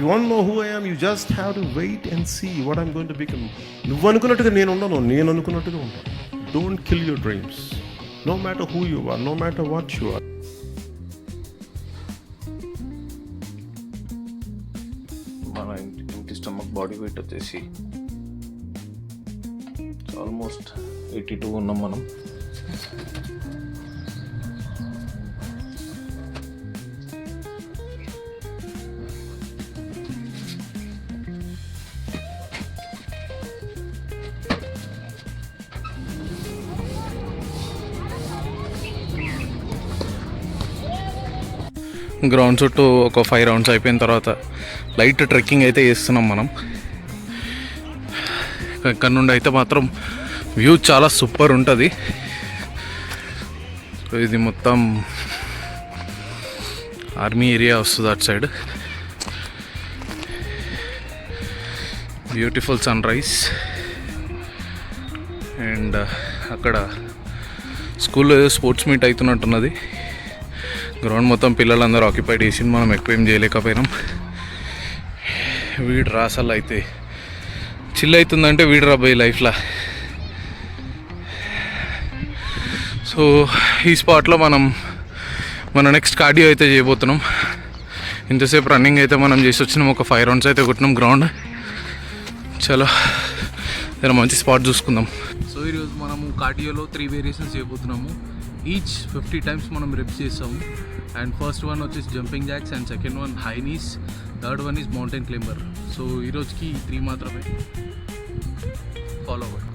you want to know who I am, you just have to wait and see what I'm going to become. నువ్వు అనుకున్నట్టుగా నేను ఉండను, నేను అనుకున్నట్టుగా ఉంటాను. Don't kill your dreams. No matter who you are, no matter what you are. మన ఇంటి stomach body weight వచ్చేసి ఆల్మోస్ట్ 82 ఉన్నాం మనం. గ్రౌండ్ చుట్టూ ఒక 5 రౌండ్స్ అయిపోయిన తర్వాత లైట్ ట్రెక్కింగ్ అయితే చేస్తున్నాం మనం. ఇక్కడ నుండి అయితే మాత్రం వ్యూ చాలా సూపర్ ఉంటుంది. ఇది మొత్తం ఆర్మీ ఏరియా వస్తుంది అటు side. Beautiful sunrise. And అక్కడ స్కూల్లో ఏదో స్పోర్ట్స్ మీట్ అవుతున్నట్టున్నది. గ్రౌండ్ మొత్తం పిల్లలందరూ ఆక్యుపైడ్ చేసి మనం ఎక్కువ ఏం చేయలేకపోయినాం. వీడు రాసలు అయితే చిల్ అవుతుందంటే వీడు రాబోయే లైఫ్లో. సో ఈ స్పాట్లో మన నెక్స్ట్ కార్డియో అయితే చేయబోతున్నాం. ఇంతసేపు రన్నింగ్ అయితే మనం చేసి వచ్చినాం. ఒక 5 రౌండ్స్ అయితే కొట్టినాం గ్రౌండ్. చలో ఏదైనా మంచి స్పాట్ చూసుకుందాం. సో ఈరోజు మనము కార్డియోలో 3 వేరియేషన్స్ చేయబోతున్నాము. ఈచ్ 50 టైమ్స్ మనం రెప్స్ చేస్తాము. అండ్ ఫస్ట్ వన్ వచ్చేసి jumping jacks, and second one high knees, third one is mountain climber. So ఈరోజుకి 3 మాత్రమే. ఫాలో అవ్వండి.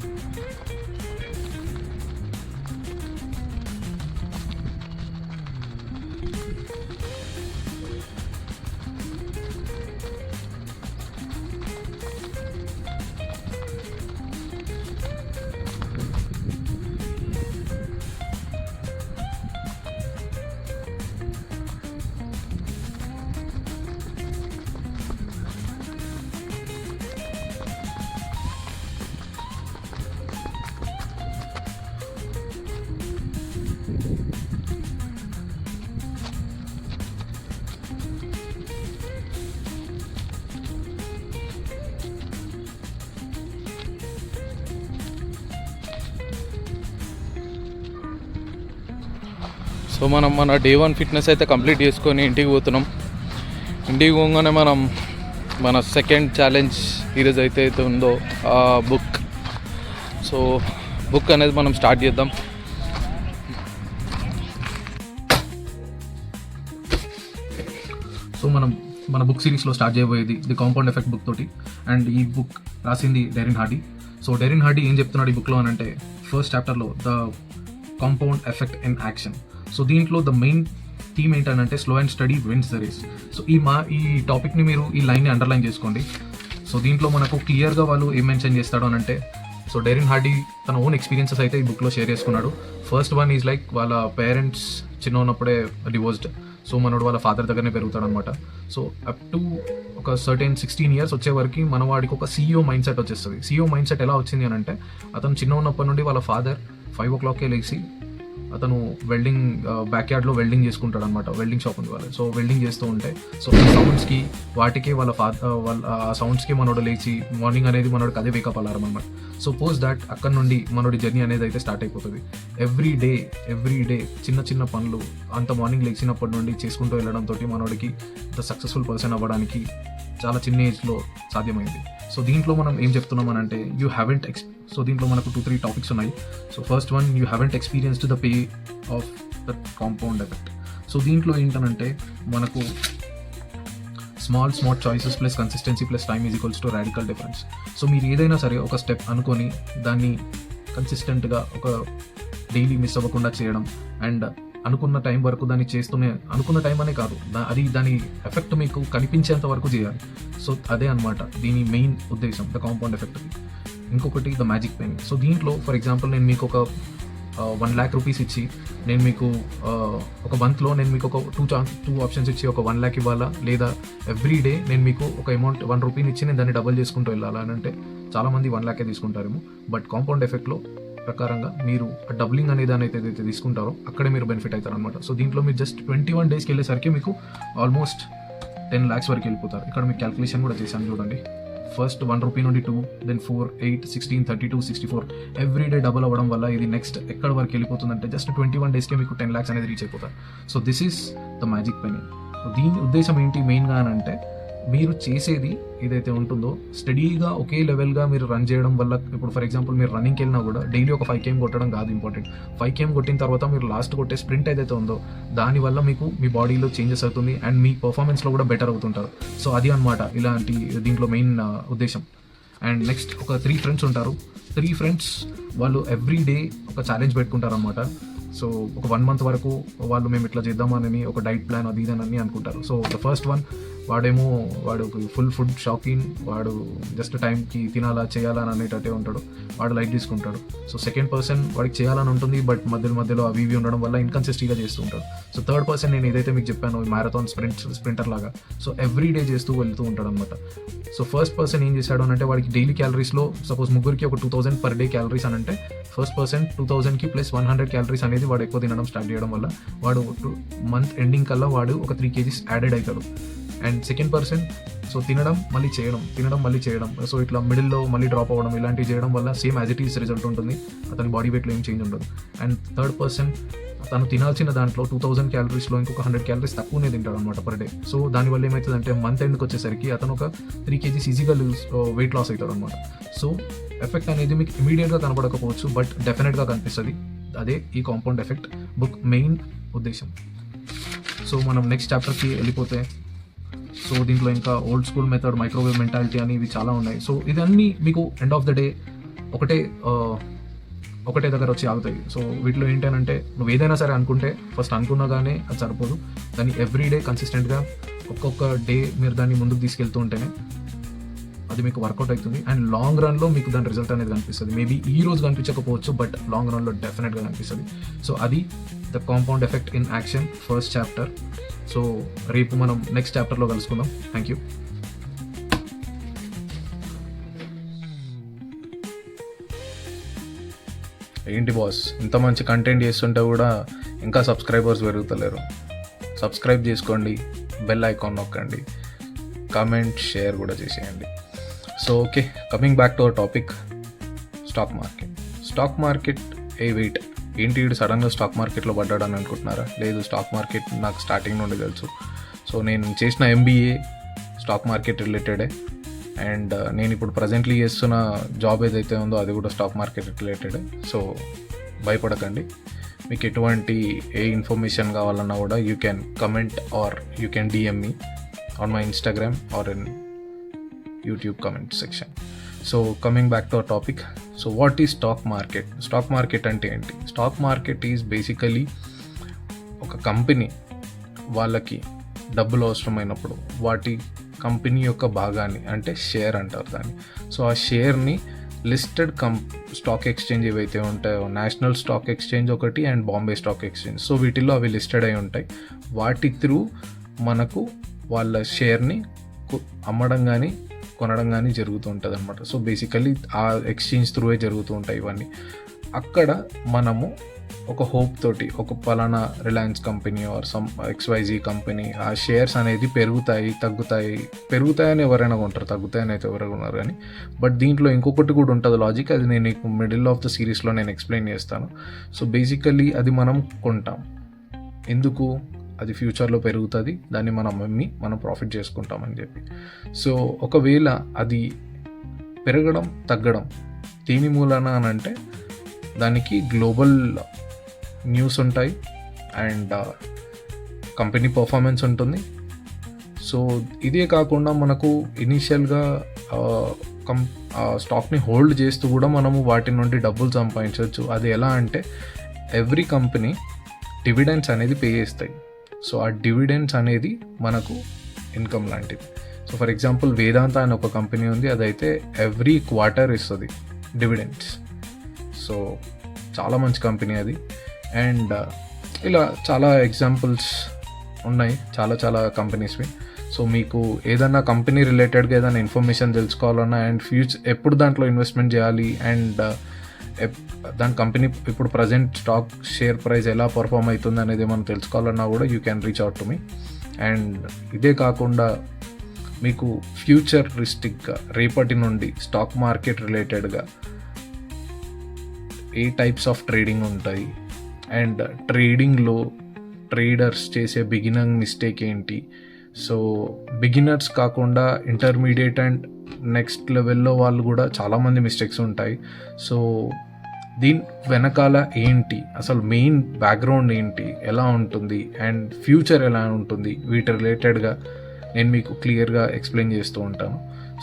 సో మనం మన డే 1 ఫిట్నెస్ అయితే కంప్లీట్ చేసుకొని ఇంటికి పోతున్నాం. ఇంటికి పోగానే మనం మన సెకండ్ ఛాలెంజ్ ఈరోజు అయితే ఉందో ఆ బుక్. సో బుక్ అనేది మనం స్టార్ట్ చేద్దాం. సో మన బుక్ సిరీస్లో స్టార్ట్ చేయబోయేది ది కాంపౌండ్ ఎఫెక్ట్ బుక్ తోటి. అండ్ ఈ బుక్ రాసింది Darren Hardy. So Darren Hardy ఏం చెప్తున్నాడు ఈ బుక్లో అని అంటే, ఫస్ట్ చాప్టర్లో the compound effect in action. So దీంట్లో ద మెయిన్ థీమ్ ఏంటంటే slow and steady wins the race. So ఈ టాపిక్ని మీరు ఈ లైన్ని అండర్లైన్ చేసుకోండి. సో దీంట్లో మనకు క్లియర్గా వాళ్ళు ఏం మెన్షన్ చేస్తాడు అని అంటే, సో డెరిన్ హార్డీ తన ఓన్ ఎక్స్పీరియన్సెస్ అయితే ఈ బుక్లో షేర్ చేసుకున్నాడు. ఫస్ట్ వన్ ఈజ్ లైక్ వాళ్ళ పేరెంట్స్ చిన్న ఉన్నప్పుడే డివోర్స్డ్. సో మనోడు వాళ్ళ ఫాదర్ దగ్గరనే పెరుగుతాడు అనమాట. సో అప్ టు ఒక సర్టెన్ 16 ఇయర్స్ వచ్చే వరకు మనవాడికి ఒక CEO మైండ్ సెట్ వచ్చేస్తుంది. CEO మైండ్ సెట్ ఎలా వచ్చింది అని అంటే, అతను చిన్న ఉన్నప్పటి నుండి వాళ్ళ ఫాదర్ 5 o'clockకే లేచి అతను వెల్డింగ్ బ్యాక్ యార్డ్లో వెల్డింగ్ చేసుకుంటాడు అనమాట. వెల్డింగ్ షాప్ ఉంది వాళ్ళు. సో వెల్డింగ్ చేస్తూ ఉంటే సో ఆ సౌండ్స్కి వాటికి వాళ్ళ ఆ సౌండ్స్కి మనోడు లేచి మార్నింగ్ అనేది మనోడికి అదే వేకప్ అలారం అనమాట. సో పోస్ట్ దాట్ అక్కడ నుండి మనోడి జర్నీ అనేది అయితే స్టార్ట్ అయిపోతుంది. ఎవ్రీ డే చిన్న చిన్న పనులు అంత మార్నింగ్ లేచినప్పటి నుండి చేసుకుంటూ వెళ్ళడంతో మనోడికి ద సక్సెస్ఫుల్ పర్సన్ అవ్వడానికి చాలా చిన్న ఏజ్లో సాధ్యమైంది. సో దీంట్లో మనం ఏం చెప్తున్నాం అని అంటే, సో దీంట్లో మనకు 2-3 టాపిక్స్ ఉన్నాయి. So first one, you haven't experienced the pay of the compound effect. So దీంట్లో ఏంటనంటే మనకు small choices plus consistency plus time is equals to radical difference. So మీరు ఏదైనా సరే ఒక స్టెప్ అనుకొని దాన్ని కన్సిస్టెంట్గా ఒక డైలీ మిస్ అవ్వకుండా చేయడం, అండ్ అనుకున్న టైం వరకు దాన్ని చేస్తూనే, అనుకున్న టైం అనే కాదు, అది దాని ఎఫెక్ట్ మీకు కనిపించేంత వరకు చేయాలి. సో అదే అనమాట దీని మెయిన్ ఉద్దేశం, ద కాంపౌండ్ ఎఫెక్ట్. ఇంకొకటి ద మ్యాజిక్ పెన్. సో దీంట్లో ఫర్ ఎగ్జాంపుల్ నేను మీకు ఒక 1 lakh rupees ఇచ్చి నేను మీకు ఒక మంత్లో నేను మీకు ఒక 2 ఆప్షన్స్ ఇచ్చి ఒక 1 lakh ఇవ్వాలా, లేదా ఎవ్రీ డే నేను మీకు ఒక అమౌంట్ 1 రూపీని ఇచ్చి నేను దాన్ని డబల్ చేసుకుంటూ వెళ్ళాలా అని అంటే చాలామంది 1 lakh తీసుకుంటారేమో. బట్ కాంపౌండ్ ఎఫెక్ట్లో ప్రకారంగా మీరు డబ్లింగ్ అనే దాని అయితే ఏదైతే తీసుకుంటారో అక్కడే మీరు బెనిఫిట్ అవుతారు అనమాట. సో దీంట్లో మీరు జస్ట్ 21 daysకి వెళ్ళేసరికి మీకు ఆల్మోస్ట్ 10 lakhs వరకు వెళ్ళిపోతారు. ఇక్కడ మీకు క్యాల్కులేషన్ కూడా చేశాను చూడండి. ఫస్ట్ 1 రూపీ నుండి 2, దెన్ 4, 8, 16, 32, 64 ఎవ్రీ డే డబుల్ అవ్వడం వల్ల ఇది నెక్స్ట్ ఎక్కడ వరకు వెళ్ళిపోతుందంటే జస్ట్ 21 డేస్కే మీకు 10 lakhs అనేది రీచ్ అయిపోతారు. So this is the magic pen. So దీని ఉద్దేశం ఏంటి మెయిన్గా అని అంటే, మీరు చేసేది ఏదైతే ఉంటుందో స్టడీగా ఒకే లెవెల్గా మీరు రన్ చేయడం వల్ల, ఇప్పుడు ఫర్ ఎగ్జాంపుల్ మీరు రన్నింగ్కి వెళ్ళినా కూడా డైలీ ఒక 5 km కొట్టడం కాదు ఇంపార్టెంట్. 5 km కొట్టిన తర్వాత మీరు లాస్ట్ కొట్టే స్ప్రింట్ ఏదైతే ఉందో దానివల్ల మీకు మీ బాడీలో చేంజెస్ అవుతుంది అండ్ మీ పర్ఫార్మెన్స్లో కూడా బెటర్ అవుతుంటారు. సో అది అనమాట ఇలాంటి దీంట్లో మెయిన్ ఉద్దేశం. అండ్ నెక్స్ట్ ఒక 3 ఫ్రెండ్స్ ఉంటారు. 3 ఫ్రెండ్స్ వాళ్ళు ఎవ్రీ డే ఒక ఛాలెంజ్ పెట్టుకుంటారు అనమాట. సో ఒక 1 month వరకు వాళ్ళు మేము ఇట్లా చేద్దామని ఒక డైట్ ప్లాన్ అది ఇదని అనుకుంటారు. సో ద ఫస్ట్ వన్ వాడు ఫుల్ ఫుడ్ షాకింగ్, వాడు జస్ట్ టైంకి తినాలా చేయాలా అని అనేటట్టే ఉంటాడు, వాడు లైట్ తీసుకుంటాడు. సో సెకండ్ పర్సన్ వాడికి చేయాలని ఉంటుంది బట్ మధ్యలో అవి ఇవి ఉండడం వల్ల ఇన్కన్సిస్టెంట్గా చేస్తూ ఉంటాడు. సో థర్డ్ పర్సన్ నేను ఏదైతే మీకు చెప్పాను మ్యారథాన్ స్ప్రింటర్ లాగా, సో ఎవ్రీ డే చేస్తూ వెళ్తూ ఉంటాడు అనమాట. సో ఫస్ట్ పర్సన్ ఏం చేశాడు అని అంటే, వాడికి డైలీ క్యాలరీస్లో సపోజ్ ముగ్గురికి ఒక 2000 per day క్యాలరీస్ అని అంటే, ఫస్ట్ పర్సన్ 2000కి ప్లస్ 100 క్యాలరీస్ అనేది వాడు ఎక్కువ తినడం స్టార్ట్ చేయడం వల్ల వాడు మంత్ ఎండింగ్ కల్లా వాడు ఒక 3 kgs యాడెడ్ అవుతాడు. అండ్ సెకండ్ పర్సన్ సో తినడం మళ్ళీ చేయడం, సో ఇట్లా మిడిల్లో మళ్ళీ డ్రాప్ అవ్వడం ఇలాంటివి చేయడం వల్ల same as it is result ఉంటుంది, అతని బాడీ వెయిట్లో ఏం చేంజ్ ఉండదు. అండ్ థర్డ్ పర్సన్ తను తినాల్సిన దాంట్లో 2000 క్యాలరీస్లో ఇంకొక 100 calories తక్కువనే తింటాడు అనమాట పర్ డే. సో దానివల్ల ఏమవుతుందంటే మంత్ ఎండ్కి వచ్చేసరికి అతను ఒక 3 kgs ఈజీగా వెయిట్ లాస్ అవుతాడు అనమాట. సో ఎఫెక్ట్ అనేది మీకు ఇమీడియట్గా కనపడకపోవచ్చు బట్ డెఫినెట్గా కనిపిస్తుంది. అదే ఈ కాంపౌండ్ ఎఫెక్ట్ బుక్ మెయిన్ ఉద్దేశం. సో మనం నెక్స్ట్ చాప్టర్కి వెళ్ళిపోతే, సో దీంట్లో ఇంకా old school method, microwave mentality అని ఇవి చాలా ఉన్నాయి. సో ఇదన్నీ మీకు ఎండ్ ఆఫ్ ద డే ఒకటే దగ్గర వచ్చి ఆగుతాయి. సో వీటిలో ఏంటంటే, నువ్వు ఏదైనా సరే అనుకుంటే ఫస్ట్ అనుకున్నా కానీ అది సరిపోదు, దాన్ని ఎవ్రీ డే కన్సిస్టెంట్గా ఒక్కొక్క డే మీరు దాన్ని ముందుకు తీసుకెళ్తూ ఉంటేనే అది మీకు వర్కౌట్ అవుతుంది. అండ్ లాంగ్ రన్లో మీకు దాని రిజల్ట్ అనేది కనిపిస్తుంది. మేబీ ఈ రోజు కనిపించకపోవచ్చు బట్ లాంగ్ రన్లో డెఫినెట్గా కనిపిస్తుంది. సో అది the compound effect in action first chapter. So రేపు మనం నెక్స్ట్ చాప్టర్లో కలుసుకుందాం. Thank you. ఏంటి బాస్, ఇంత మంచి కంటెంట్ చేస్తుంటే కూడా ఇంకా సబ్స్క్రైబర్స్ పెరుగుతలేరు? సబ్స్క్రైబ్ చేసుకోండి, బెల్ ఐకాన్ నొక్కండి, కామెంట్ షేర్ కూడా చేసేయండి. So okay, coming back to our topic, stock market wait ఏంటి? వీడు సడన్గా స్టాక్ మార్కెట్లో పడ్డాడని అనుకుంటున్నారా? లేదు, స్టాక్ మార్కెట్ నాకు స్టార్టింగ్ నుండి తెలుసు. సో నేను చేసిన MBA స్టాక్ మార్కెట్ రిలేటెడే, అండ్ నేను ఇప్పుడు ప్రజెంట్లీ చేస్తున్న జాబ్ ఏదైతే ఉందో అది కూడా స్టాక్ మార్కెట్ రిలేటెడే. సో భయపడకండి, మీకు ఎటువంటి ఇన్ఫర్మేషన్ కావాలన్నా కూడా you can comment are you can DM me on my Instagram or in YouTube comment section. So coming back to our topic, so what is stock market? Stock market అంటే ఏంటి? Stock market is basically ఒక company వాళ్ళకి డబ్బులు అవసరమైనప్పుడు వాటి company యొక్క భాగాన్ని, అంటే షేర్ అంటారు దాన్ని, సో ఆ షేర్ని లిస్టెడ్ స్టాక్ ఎక్స్చేంజ్ ఏవైతే ఉంటాయో, నేషనల్ స్టాక్ ఎక్స్చేంజ్ ఒకటి and Bombay stock exchange, so వీటిల్లో అవి లిస్టెడ్ అయి ఉంటాయి. వాటి త్రూ మనకు వాళ్ళ షేర్ని అమ్మడం కానీ కొనడం కానీ జరుగుతూ ఉంటుంది అనమాట. సో బేసికలీ ఆ ఎక్స్చేంజ్ త్రూవే జరుగుతూ ఉంటాయి ఇవన్నీ. అక్కడ మనము ఒక హోప్ తోటి ఒక పలానా Reliance company or some XYZ company ఆ షేర్స్ అనేది పెరుగుతాయని ఎవరైనా కొంటారు, తగ్గుతాయని అయితే ఎవరైనా కొన్నారు. కానీ బట్ దీంట్లో ఇంకొకటి కూడా ఉంటుంది లాజిక్, అది నేను మిడిల్ ఆఫ్ ద సిరీస్లో నేను ఎక్స్ప్లెయిన్ చేస్తాను. సో బేసికలీ అది మనం కొంటాం ఎందుకు? అది ఫ్యూచర్లో పెరుగుతుంది, దాన్ని మనం అమ్మి మనం ప్రాఫిట్ చేసుకుంటామని చెప్పి. సో ఒకవేళ అది పెరగడం తగ్గడం దేని మూలన అని అంటే, దానికి గ్లోబల్ న్యూస్ ఉంటాయి అండ్ కంపెనీ పర్ఫార్మెన్స్ ఉంటుంది. సో ఇదే కాకుండా మనకు ఇనీషియల్గా స్టాక్ని హోల్డ్ చేస్తూ కూడా మనము వాటి నుండి డబ్బులు సంపాదించవచ్చు. అది ఎలా అంటే, ఎవ్రీ కంపెనీ డివిడెండ్స్ అనేది పే చేస్తాయి. సో ఆ డివిడెండ్స్ అనేది మనకు ఇన్కమ్ లాంటిది. సో ఫర్ ఎగ్జాంపుల్ వేదాంత అని ఒక కంపెనీ ఉంది, అదైతే ఎవ్రీ క్వార్టర్ ఇస్తుంది డివిడెండ్స్. సో చాలా మంచి కంపెనీ అది. అండ్ ఇలా చాలా ఎగ్జాంపుల్స్ ఉన్నాయి చాలా కంపెనీస్వి. సో మీకు ఏదైనా కంపెనీ రిలేటెడ్గా ఏదైనా ఇన్ఫర్మేషన్ తెలుసుకోవాలన్నా అండ్ ఎప్పుడు దాంట్లో ఇన్వెస్ట్మెంట్ చేయాలి అండ్ దాని కంపెనీ ఇప్పుడు ప్రజెంట్ స్టాక్ షేర్ ప్రైస్ ఎలా పర్ఫామ్ అవుతుంది అనేది మనం తెలుసుకోవాలన్నా కూడా you can reach out to me. And ఇదే కాకుండా మీకు ఫ్యూచరిస్టిక్గా రేపటి నుండి స్టాక్ మార్కెట్ రిలేటెడ్గా ఏ టైప్స్ ఆఫ్ ట్రేడింగ్ ఉంటాయి అండ్ ట్రేడింగ్లో ట్రేడర్స్ చేసే బిగినింగ్ మిస్టేక్ ఏంటి, సో బిగినర్స్ కాకుండా ఇంటర్మీడియట్ అండ్ నెక్స్ట్ లెవెల్లో వాళ్ళు కూడా చాలామంది మిస్టేక్స్ ఉంటాయి. సో దీని వెనకాల ఏంటి, అసలు మెయిన్ బ్యాక్గ్రౌండ్ ఏంటి, ఎలా ఉంటుంది అండ్ ఫ్యూచర్ ఎలా ఉంటుంది, వీటి రిలేటెడ్గా నేను మీకు క్లియర్గా ఎక్స్ప్లెయిన్ చేస్తూ ఉంటాను.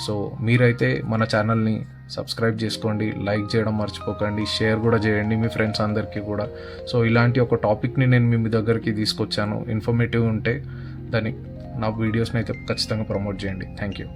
సో మీరైతే మన ఛానల్ని సబ్స్క్రైబ్ చేసుకోండి, లైక్ చేయడం మర్చిపోకండి, షేర్ కూడా చేయండి మీ ఫ్రెండ్స్ అందరికీ కూడా. సో ఇలాంటి ఒక టాపిక్ని నేను మీ దగ్గరికి తీసుకొచ్చాను, ఇన్ఫర్మేటివ్ ఉంటే దాన్ని నా వీడియోస్ని అయితే ఖచ్చితంగా ప్రమోట్ చేయండి. Thank you.